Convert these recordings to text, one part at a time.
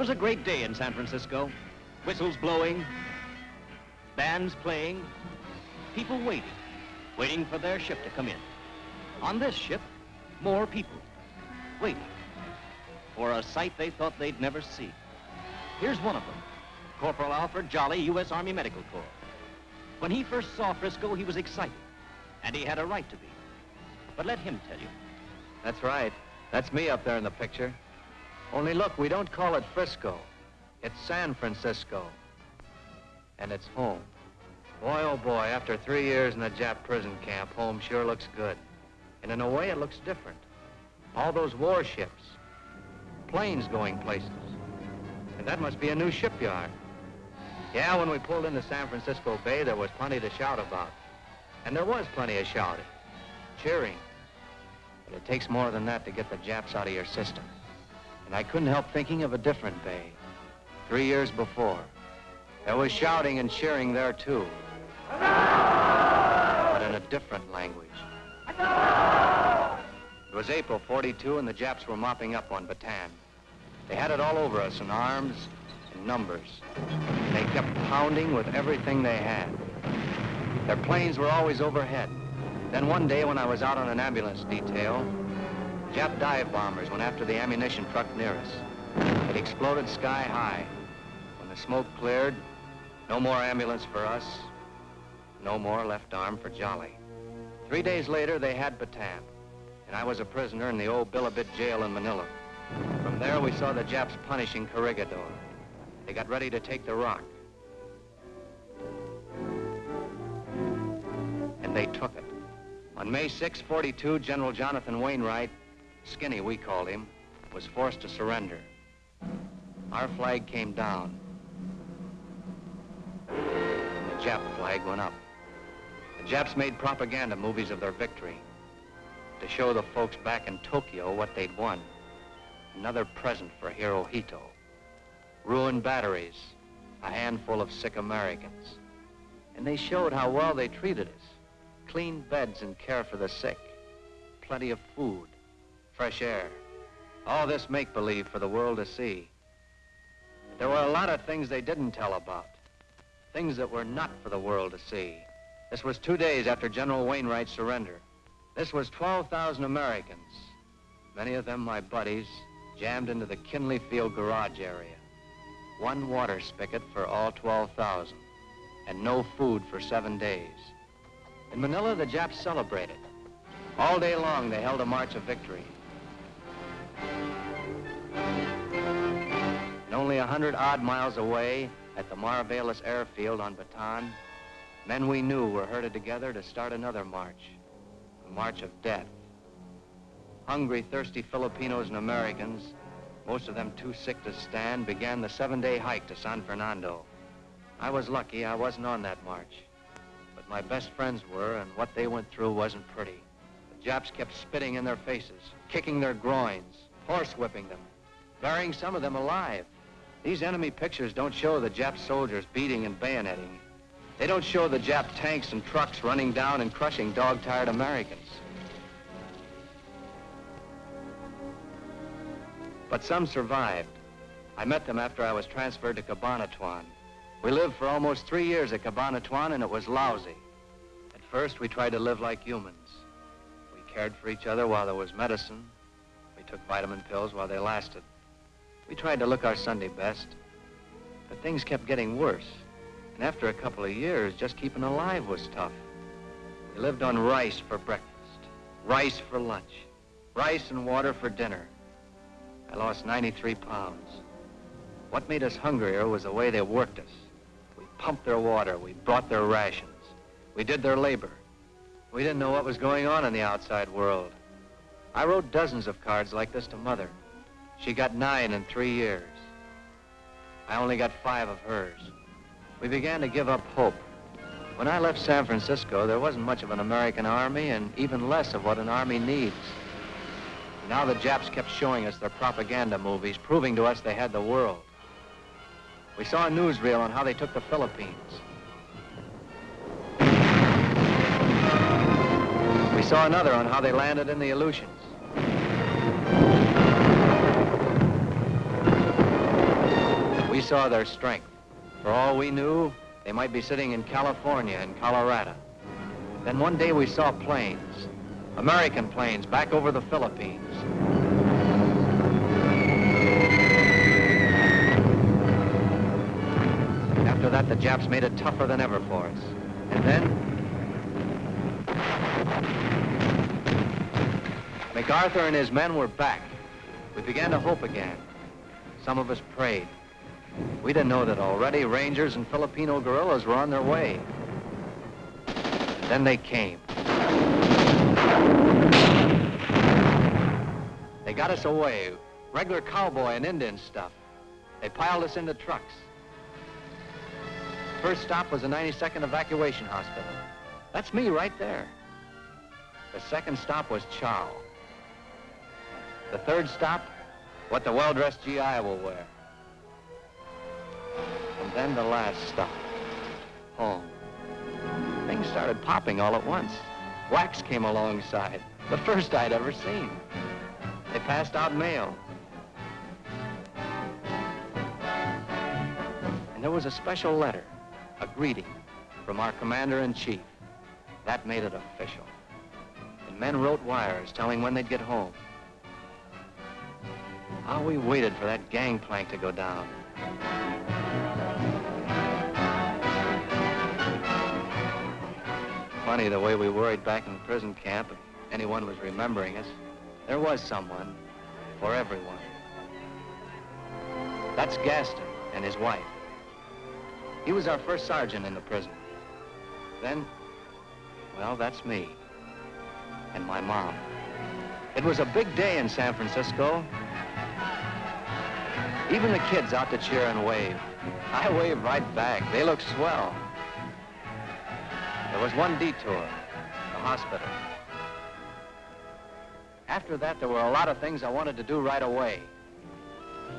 was a great day in San Francisco. Whistles blowing, bands playing, people waiting for their ship to come in. On this ship, more people, waiting for a sight they thought they'd never see. Here's one of them, Corporal Alfred Jolly, U.S. Army Medical Corps. When he first saw Frisco, he was excited, and he had a right to be. But let him tell you. That's right. That's me up there in the picture. Only look, we don't call it Frisco. It's San Francisco. And it's home. Boy, oh boy, after 3 years in a Jap prison camp, home sure looks good. And in a way, it looks different. All those warships, planes going places. And that must be a new shipyard. Yeah, when we pulled into San Francisco Bay, there was plenty to shout about. And there was plenty of shouting, cheering. But it takes more than that to get the Japs out of your system. And I couldn't help thinking of a different bay. 3 years before. There was shouting and cheering there, too. But in a different language. It was April '42, and the Japs were mopping up on Bataan. They had it all over us in arms and numbers. They kept pounding with everything they had. Their planes were always overhead. Then one day when I was out on an ambulance detail, Jap dive bombers went after the ammunition truck near us. It exploded sky high. When the smoke cleared, no more ambulance for us, no more left arm for Jolly. 3 days later, they had Bataan, and I was a prisoner in the old Bilibid jail in Manila. From there, we saw the Japs punishing Corregidor. They got ready to take the Rock. And they took it. On May 6, '42, General Jonathan Wainwright, Skinny we called him, was forced to surrender. Our flag came down. And the Jap flag went up. The Japs made propaganda movies of their victory to show the folks back in Tokyo what they'd won. Another present for Hirohito. Ruined batteries, a handful of sick Americans. And they showed how well they treated us. Clean beds and care for the sick. Plenty of food, fresh air. All this make-believe for the world to see. But there were a lot of things they didn't tell about. Things that were not for the world to see. This was 2 days after General Wainwright's surrender. This was 12,000 Americans, many of them my buddies, jammed into the Kinley Field garage area. One water spigot for all 12,000, and no food for 7 days. In Manila, the Japs celebrated. All day long, they held a march of victory. And only 100-odd miles away, at the Mariveles airfield on Bataan, men we knew were herded together to start another march, a march of death. Hungry, thirsty Filipinos and Americans, most of them too sick to stand, began the 7-day hike to San Fernando. I was lucky I wasn't on that march, but my best friends were, and what they went through wasn't pretty. The Japs kept spitting in their faces, kicking their groins, horsewhipping them, burying some of them alive. These enemy pictures don't show the Jap soldiers beating and bayoneting. They don't show the Jap tanks and trucks running down and crushing dog-tired Americans. But some survived. I met them after I was transferred to Cabanatuan. We lived for almost 3 years at Cabanatuan, and it was lousy. At first, we tried to live like humans. We cared for each other while there was medicine. We took vitamin pills while they lasted. We tried to look our Sunday best, but things kept getting worse. And after a couple of years, just keeping alive was tough. We lived on rice for breakfast, rice for lunch, rice and water for dinner. I lost 93 pounds. What made us hungrier was the way they worked us. We pumped their water, we brought their rations, we did their labor. We didn't know what was going on in the outside world. I wrote dozens of cards like this to Mother. She got 9 in 3 years. I only got 5 of hers. We began to give up hope. When I left San Francisco, there wasn't much of an American army and even less of what an army needs. Now the Japs kept showing us their propaganda movies, proving to us they had the world. We saw a newsreel on how they took the Philippines. We saw another on how they landed in the Aleutians. We saw their strength. For all we knew, they might be sitting in California and Colorado. Then one day we saw planes, American planes, back over the Philippines. After that, the Japs made it tougher than ever for us. And then, MacArthur and his men were back. We began to hope again. Some of us prayed. We didn't know that already Rangers and Filipino guerrillas were on their way. And then they came. They got us away, regular cowboy and Indian stuff. They piled us into trucks. First stop was the 92nd Evacuation Hospital. That's me right there. The second stop was Chow. The third stop, what the well-dressed GI will wear. And then the last stop, home. Things started popping all at once. Wax came alongside, the first I'd ever seen. They passed out mail. And there was a special letter, a greeting from our commander-in-chief. That made it official. And men wrote wires telling when they'd get home. How we waited for that gangplank to go down. Funny the way we worried back in prison camp if anyone was remembering us. There was someone for everyone. That's Gaston and his wife. He was our first sergeant in the prison. Then, well, that's me and my mom. It was a big day in San Francisco. Even the kids out to cheer and wave. I waved right back. They looked swell. There was one detour, the hospital. After that, there were a lot of things I wanted to do right away.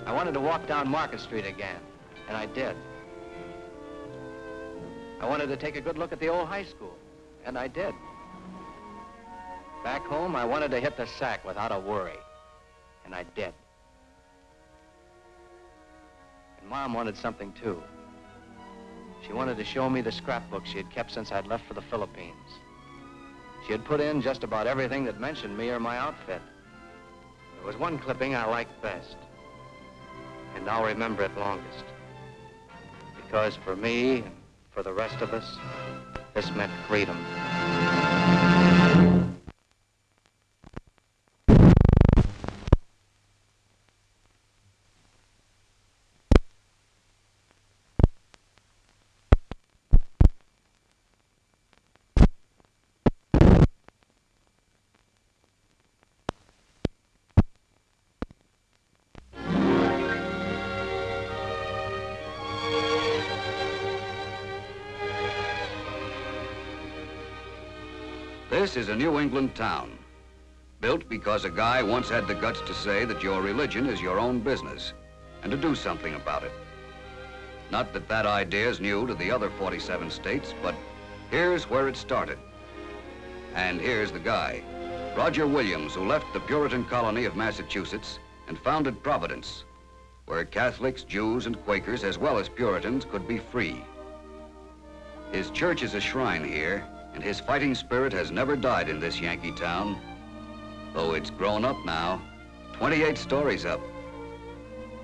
I wanted to walk down Market Street again, and I did. I wanted to take a good look at the old high school, and I did. Back home, I wanted to hit the sack without a worry, and I did. And Mom wanted something too. She wanted to show me the scrapbook she had kept since I'd left for the Philippines. She had put in just about everything that mentioned me or my outfit. There was one clipping I liked best, and I'll remember it longest. Because for me and for the rest of us, this meant freedom. This is a New England town, built because a guy once had the guts to say that your religion is your own business, and to do something about it. Not that that idea is new to the other 47 states, but here's where it started. And here's the guy, Roger Williams, who left the Puritan colony of Massachusetts and founded Providence, where Catholics, Jews, and Quakers, as well as Puritans, could be free. His church is a shrine here, and his fighting spirit has never died in this Yankee town, though it's grown up now, 28 stories up.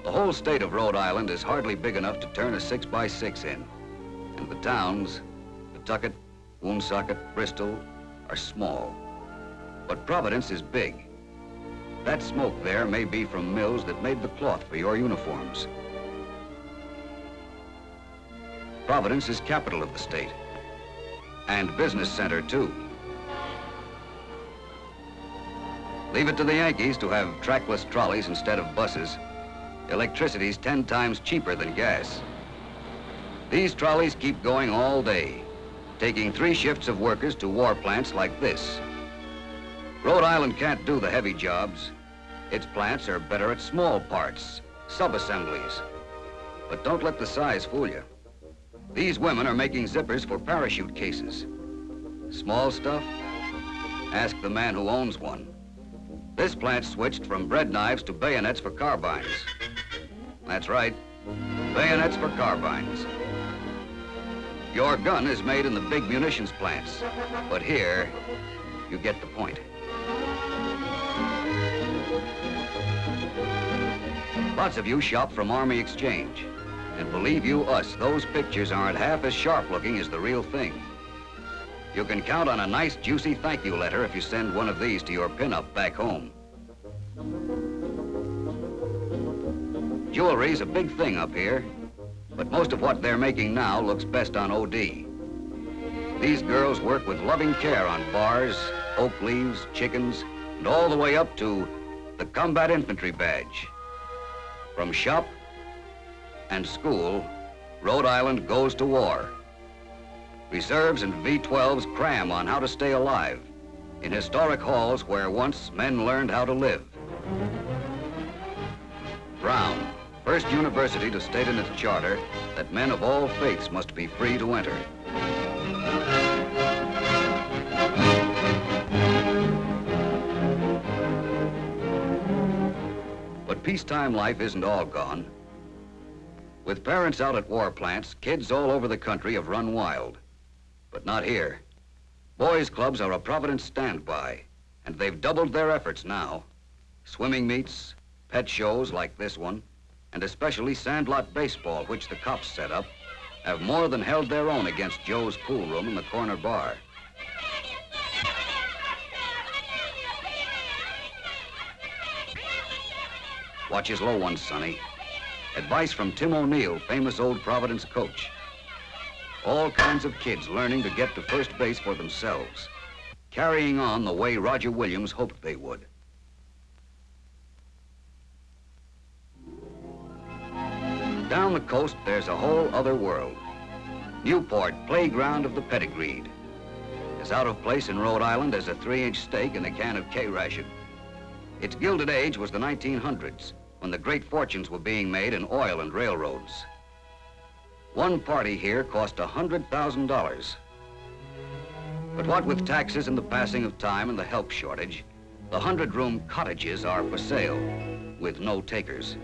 The whole state of Rhode Island is hardly big enough to turn a 6x6 in, and the towns, Pawtucket, Woonsocket, Bristol, are small. But Providence is big. That smoke there may be from mills that made the cloth for your uniforms. Providence is capital of the state, and business center, too. Leave it to the Yankees to have trackless trolleys instead of buses. Electricity's 10 times cheaper than gas. These trolleys keep going all day, taking 3 shifts of workers to war plants like this. Rhode Island can't do the heavy jobs. Its plants are better at small parts, sub-assemblies. But don't let the size fool you. These women are making zippers for parachute cases. Small stuff? Ask the man who owns one. This plant switched from bread knives to bayonets for carbines. That's right, bayonets for carbines. Your gun is made in the big munitions plants, but here, you get the point. Lots of you shop from Army Exchange. And believe you us, those pictures aren't half as sharp looking as the real thing. You can count on a nice, juicy thank you letter if you send one of these to your pinup back home. Jewelry's a big thing up here, but most of what they're making now looks best on OD. These girls work with loving care on bars, oak leaves, chickens, and all the way up to the Combat Infantry Badge. From shop and school, Rhode Island goes to war. Reserves and V-12s cram on how to stay alive in historic halls where once men learned how to live. Brown, first university to state in its charter that men of all faiths must be free to enter. But peacetime life isn't all gone. With parents out at war plants, kids all over the country have run wild. But not here. Boys' clubs are a Providence standby, and they've doubled their efforts now. Swimming meets, pet shows like this one, and especially sandlot baseball, which the cops set up, have more than held their own against Joe's pool room in the corner bar. Watch his low one, Sonny. Advice from Tim O'Neill, famous old Providence coach. All kinds of kids learning to get to first base for themselves, carrying on the way Roger Williams hoped they would. Down the coast, there's a whole other world. Newport, playground of the pedigreed. As out of place in Rhode Island as a 3-inch steak and a can of K-ration. Its gilded age was the 1900s, when the great fortunes were being made in oil and railroads. One party here cost $100,000. But what with taxes and the passing of time and the help shortage, the 100-room cottages are for sale, with no takers.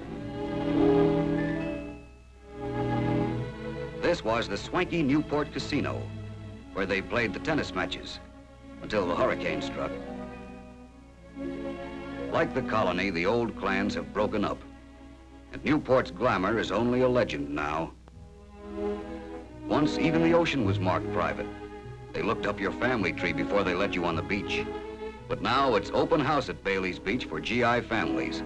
This was the swanky Newport Casino, where they played the tennis matches, until the hurricane struck. Like the colony, the old clans have broken up, and Newport's glamour is only a legend now. Once, even the ocean was marked private. They looked up your family tree before they let you on the beach. But now it's open house at Bailey's Beach for GI families.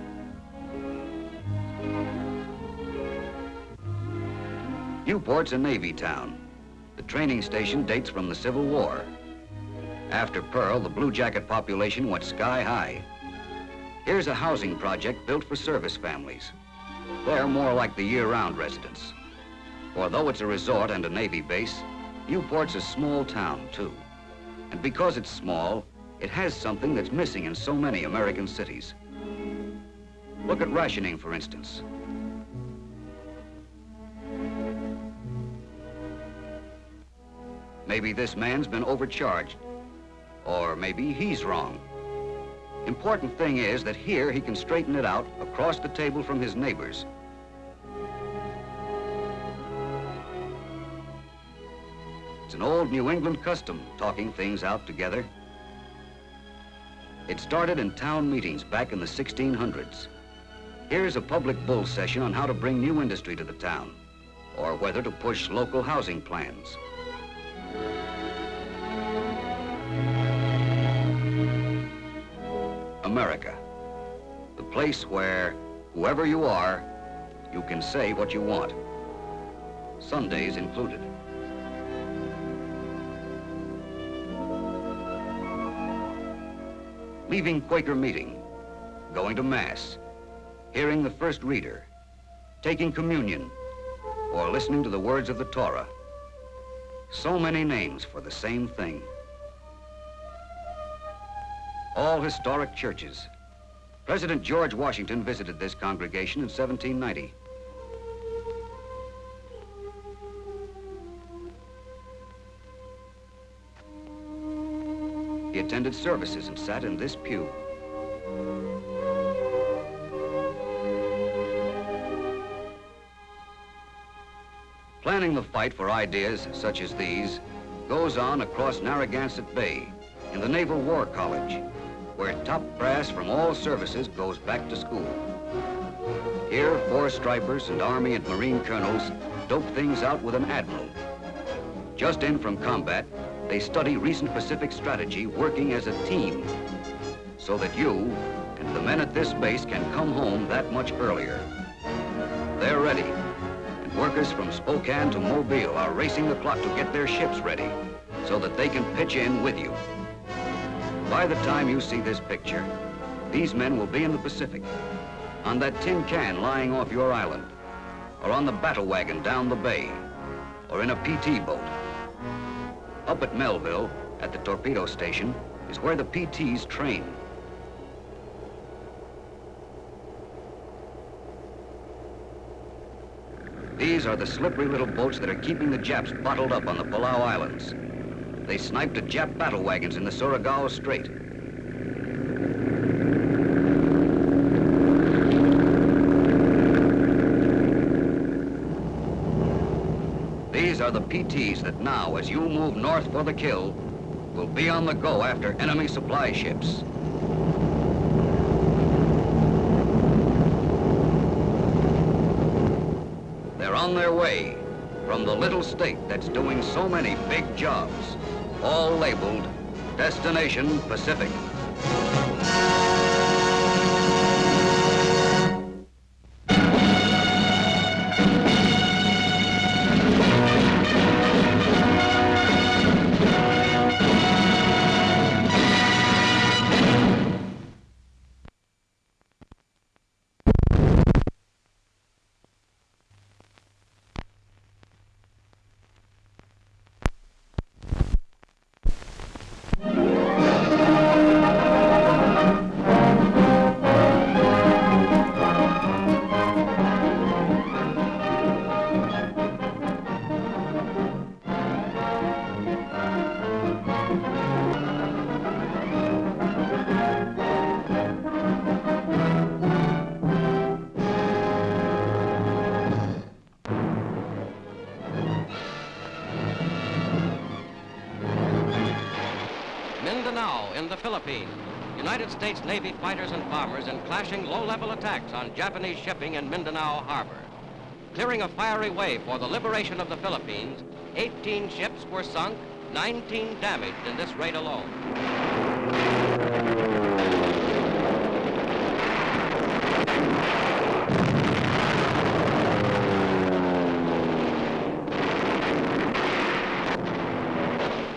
Newport's a Navy town. The training station dates from the Civil War. After Pearl, the Blue Jacket population went sky high. Here's a housing project built for service families. They're more like the year-round residents. For though it's a resort and a Navy base, Newport's a small town, too. And because it's small, it has something that's missing in so many American cities. Look at rationing, for instance. Maybe this man's been overcharged, or maybe he's wrong. Important thing is that here he can straighten it out across the table from his neighbors. It's an old New England custom, talking things out together. It started in town meetings back in the 1600s. Here's a public bull session on how to bring new industry to the town, or whether to push local housing plans. America, the place where, whoever you are, you can say what you want. Sundays included. Leaving Quaker meeting, going to Mass, hearing the first reader, taking communion, or listening to the words of the Torah. So many names for the same thing. All historic churches. President George Washington visited this congregation in 1790. He attended services and sat in this pew. winning the fight for ideas such as these goes on across Narragansett Bay in the Naval War College, where top brass from all services goes back to school. Here, 4 stripers and Army and Marine colonels dope things out with an admiral. Just in from combat, they study recent Pacific strategy working as a team so that you and the men at this base can come home that much earlier. They're ready, and workers from Spokane to Mobile are racing the clock to get their ships ready so that they can pitch in with you. By the time you see this picture, these men will be in the Pacific, on that tin can lying off your island, or on the battle wagon down the bay, or in a PT boat. Up at Melville, at the torpedo station, is where the PTs train. These are the slippery little boats that are keeping the Japs bottled up on the Palau Islands. They sniped at Jap battle wagons in the Surigao Strait. These are the PTs that now, as you move north for the kill, will be on the go after enemy supply ships. They're on their way from the little state that's doing so many big jobs, all labeled Destination Pacific. In the Philippines, United States Navy fighters and bombers in clashing low-level attacks on Japanese shipping in Mindanao Harbor. Clearing a fiery way for the liberation of the Philippines, 18 ships were sunk, 19 damaged in this raid alone.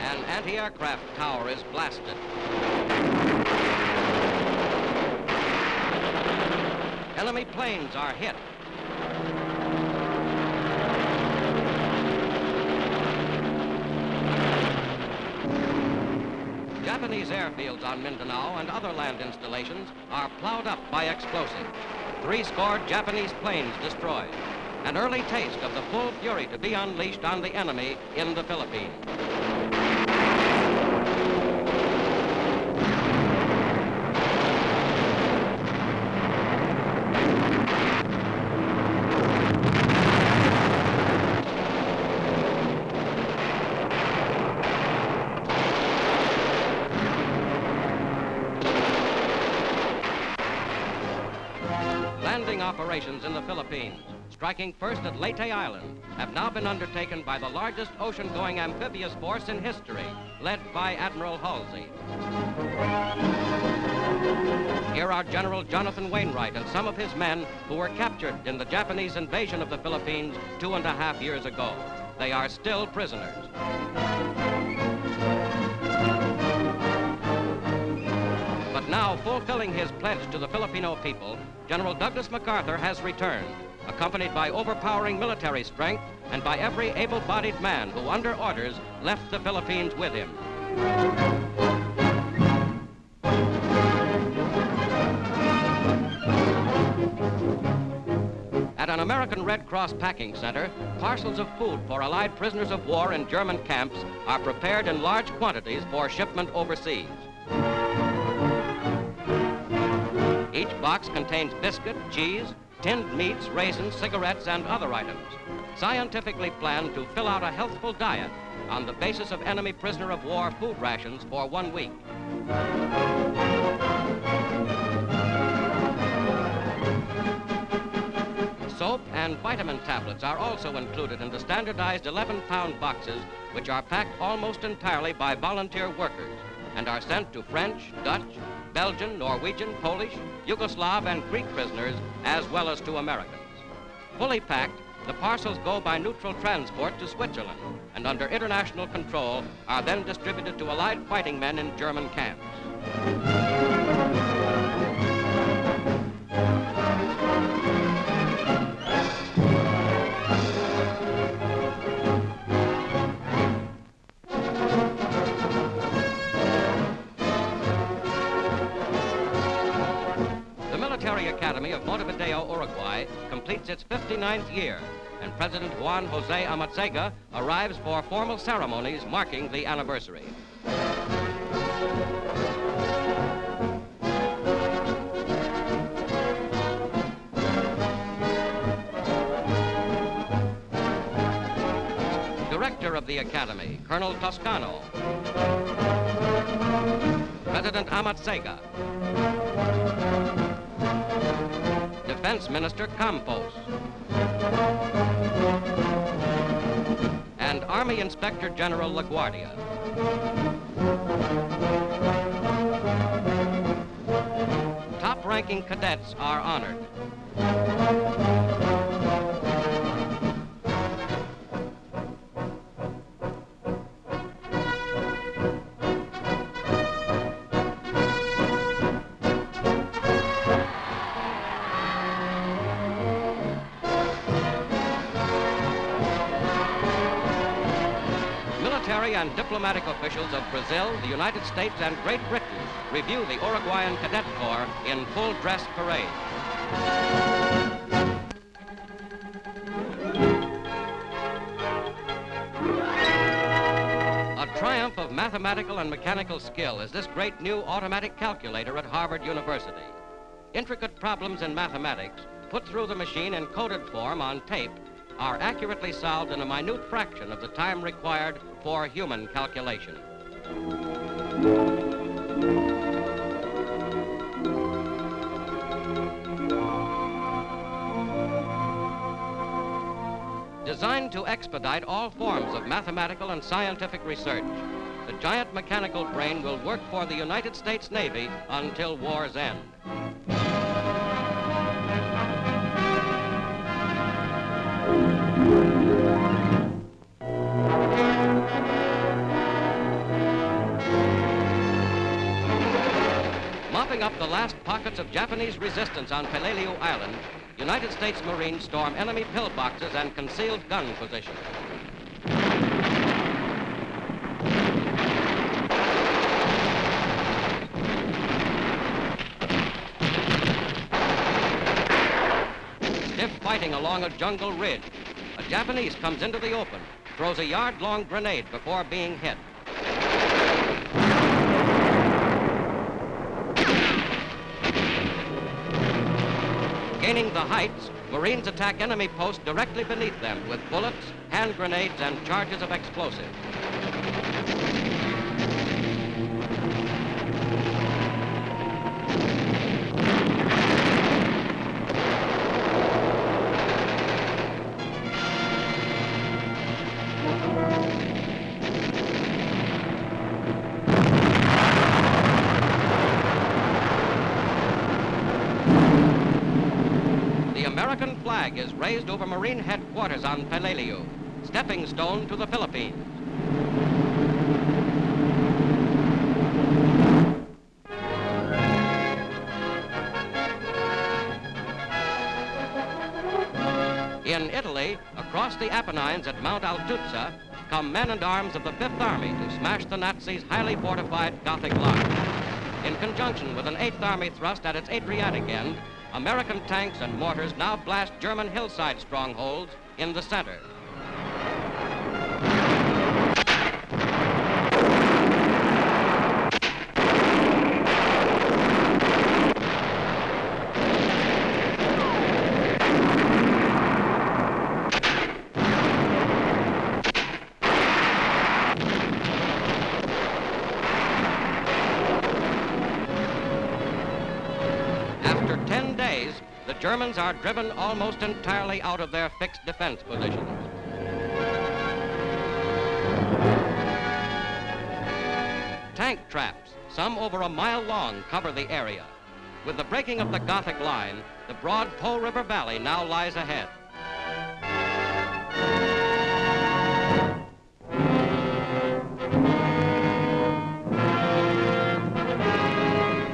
An anti-aircraft tower is blasted. Enemy planes are hit. Japanese airfields on Mindanao and other land installations are plowed up by explosives. 70 Japanese planes destroyed. An early taste of the full fury to be unleashed on the enemy in the Philippines. Landing operations in the Philippines, striking first at Leyte Island, have now been undertaken by the largest ocean-going amphibious force in history, led by Admiral Halsey. Here are General Jonathan Wainwright and some of his men who were captured in the Japanese invasion of the Philippines 2.5 years ago. They are still prisoners. But now, fulfilling his pledge to the Filipino people, General Douglas MacArthur has returned, accompanied by overpowering military strength and by every able-bodied man who, under orders, left the Philippines with him. At an American Red Cross packing center, parcels of food for Allied prisoners of war in German camps are prepared in large quantities for shipment overseas. Each box contains biscuit, cheese, tinned meats, raisins, cigarettes, and other items, scientifically planned to fill out a healthful diet on the basis of enemy prisoner of war food rations for 1 week. Soap and vitamin tablets are also included in the standardized 11-pound boxes, which are packed almost entirely by volunteer workers and are sent to French, Dutch, Belgian, Norwegian, Polish, Yugoslav, and Greek prisoners, as well as to Americans. Fully packed, the parcels go by neutral transport to Switzerland and under international control are then distributed to Allied fighting men in German camps. The Military Academy of Montevideo, Uruguay completes its 59th year, and President Juan Jose Amatziga arrives for formal ceremonies marking the anniversary. Director of the Academy, Colonel Toscano. President Amatziga. Defense Minister Campos. And Army Inspector General LaGuardia. Top-ranking cadets are honored. And diplomatic officials of Brazil, the United States, and Great Britain review the Uruguayan Cadet Corps in full dress parade. A triumph of mathematical and mechanical skill is this great new automatic calculator at Harvard University. Intricate problems in mathematics, put through the machine in coded form on tape, are accurately solved in a minute fraction of the time required for human calculation. Designed to expedite all forms of mathematical and scientific research, the giant mechanical brain will work for the United States Navy until war's end. Mopping up the last pockets of Japanese resistance on Peleliu Island, United States Marines storm enemy pillboxes and concealed gun positions. Stiff fighting along a jungle ridge. A Japanese comes into the open, throws a yard-long grenade before being hit. Gaining the heights, Marines attack enemy posts directly beneath them with bullets, hand grenades, and charges of explosives. American flag is raised over Marine headquarters on Peleliu, stepping stone to the Philippines. In Italy, across the Apennines at Mount Altuzza, come men and arms of the Fifth Army to smash the Nazis' highly fortified Gothic line. In conjunction with an Eighth Army thrust at its Adriatic end, American tanks and mortars now blast German hillside strongholds in the center. 7 days, the Germans are driven almost entirely out of their fixed defense positions. Tank traps, some over a mile long, cover the area. With the breaking of the Gothic line, the broad Po River Valley now lies ahead.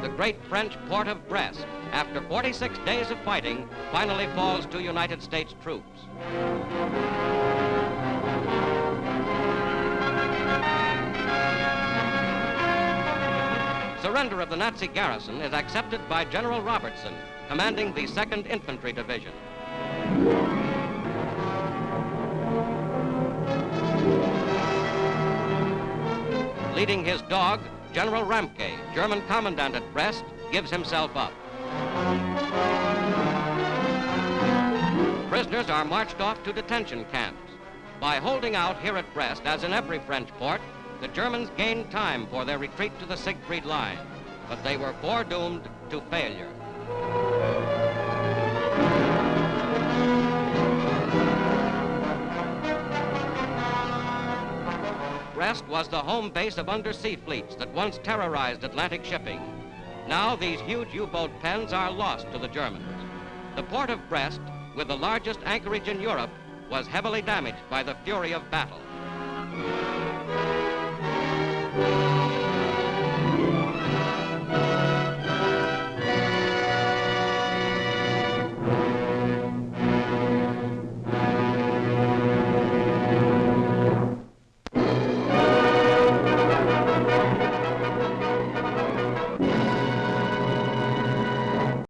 The great French port of Brest, after 46 days of fighting, finally falls to United States troops. Surrender of the Nazi garrison is accepted by General Robertson, commanding the 2nd Infantry Division. Leading his dog, General Ramke, German commandant at Brest, gives himself up. Prisoners are marched off to detention camps. By holding out here at Brest, as in every French port, the Germans gained time for their retreat to the Siegfried Line, but they were foredoomed to failure. Brest was the home base of undersea fleets that once terrorized Atlantic shipping. Now these huge U-boat pens are lost to the Germans. The port of Brest, with the largest anchorage in Europe, was heavily damaged by the fury of battle.